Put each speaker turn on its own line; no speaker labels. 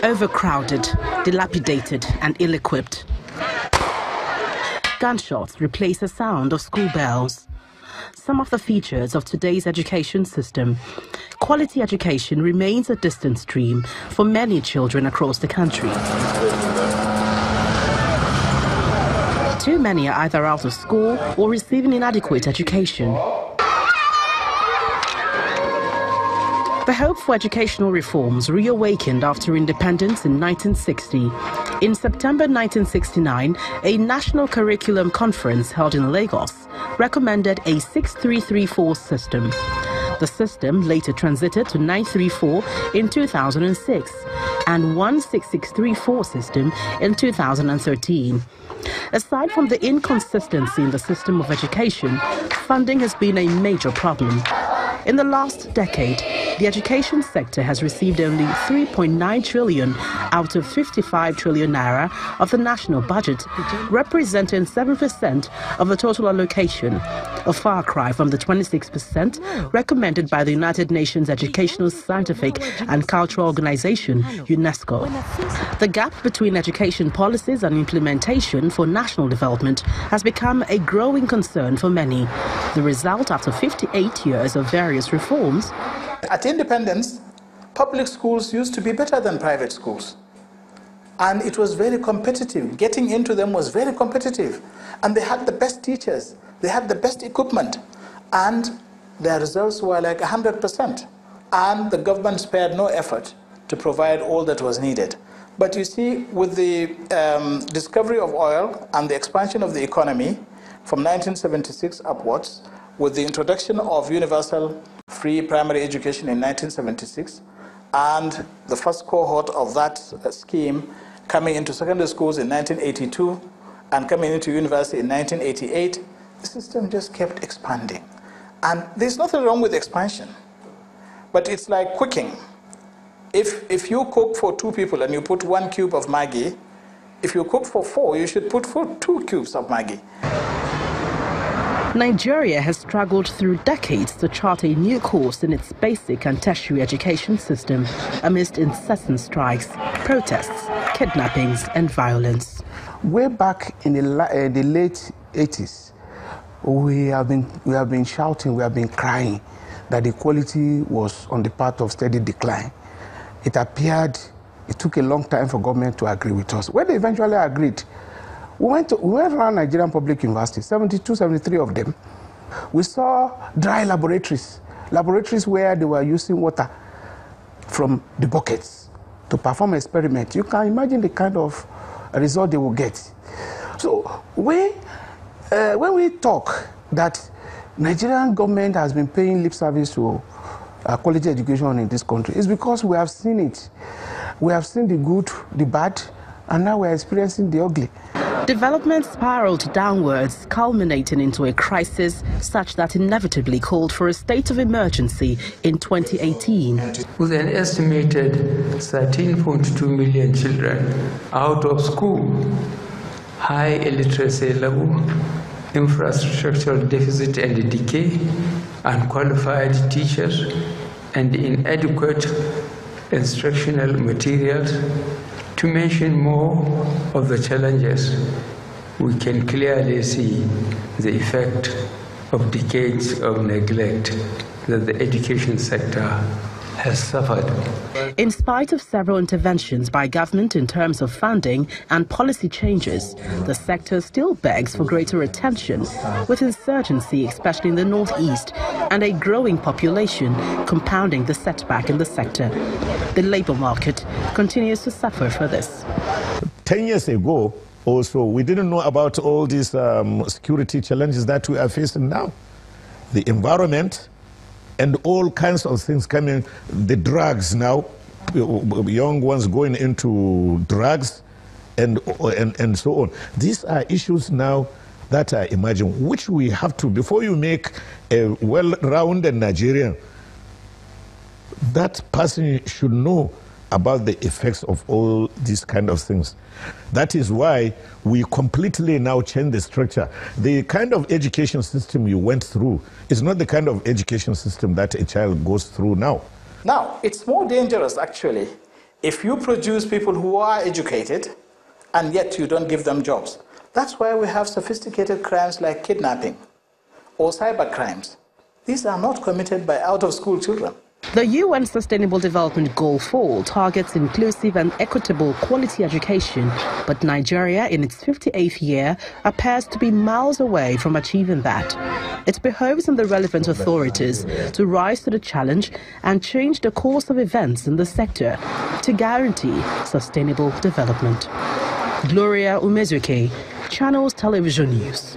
Overcrowded, dilapidated and ill-equipped. Gunshots replace the sound of school bells. Some of the features of today's education system. Quality education remains a distant dream for many children across the country. Too many are either out of school or receiving inadequate education. The hope for educational reforms reawakened after independence in 1960. In September 1969, a national curriculum conference held in Lagos recommended a 6334 system. The system later transited to 934 in 2006 and 16634 system in 2013. Aside from the inconsistency in the system of education, funding has been a major problem. In the last decade, the education sector has received only 3.9 trillion out of 55 trillion naira of the national budget, representing 7% of the total allocation, a far cry from the 26% recommended by the United Nations Educational, Scientific and Cultural Organization, UNESCO. The gap between education policies and implementation for national development has become a growing concern for many. The result after 58 years of various reforms.
At independence, public schools used to be better than private schools. And it was very competitive. Getting into them was very competitive. And they had the best teachers. They had the best equipment. And their results were like 100%. And the government spared no effort to provide all that was needed. But you see, with the discovery of oil and the expansion of the economy from 1976 upwards, with the introduction of universal free primary education in 1976, and the first cohort of that scheme coming into secondary schools in 1982 and coming into university in 1988, the system just kept expanding. And there's nothing wrong with expansion, but it's like cooking. If you cook for 2 people and you put 1 cube of Maggi, if you cook for 4, you should put 2 cubes of Maggi.
Nigeria has struggled through decades to chart a new course in its basic and tertiary education system amidst incessant strikes, protests, kidnappings and violence.
Way back in the late 80s, we have been shouting, we have been crying that the quality was on the path of steady decline. It appeared it took a long time for government to agree with us. When they eventually agreed, we went around Nigerian public universities, 72, 73 of them. We saw dry laboratories where they were using water from the buckets to perform experiments. You can imagine the kind of result they will get. So when we talk that Nigerian government has been paying lip service to quality education in this country, it's because we have seen it. We have seen the good, the bad, and now we're experiencing the ugly.
Development spiraled downwards, culminating into a crisis such that inevitably called for a state of emergency in 2018.
With an estimated 13.2 million children out of school, high illiteracy level, infrastructural deficit and decay, unqualified teachers, and inadequate instructional materials, to mention more of the challenges, we can clearly see the effect of decades of neglect that the education sector has suffered.
In spite of several interventions by government in terms of funding and policy changes, the sector still begs for greater attention, with insurgency especially in the northeast and a growing population compounding the setback in the sector. The labour market continues to suffer for this.
10 years ago also, we didn't know about all these security challenges that we are facing now. The environment and all kinds of things coming, the drugs now, young ones going into drugs and so on. These are issues now that are emerging, which we have to, before you make a well-rounded Nigerian, that person should know about the effects of all these kind of things. That is why we completely now change the structure. The kind of education system you went through is not the kind of education system that a child goes through now.
Now, it's more dangerous actually If you produce people who are educated and yet you don't give them jobs, that's why we have sophisticated crimes like kidnapping or cyber crimes. These are not committed by out-of-school children.
The UN Sustainable Development Goal 4 targets inclusive and equitable quality education, but Nigeria, in its 58th year, appears to be miles away from achieving that. It behoves on the relevant authorities to rise to the challenge and change the course of events in the sector to guarantee sustainable development. Gloria Umezuke, Channels Television News.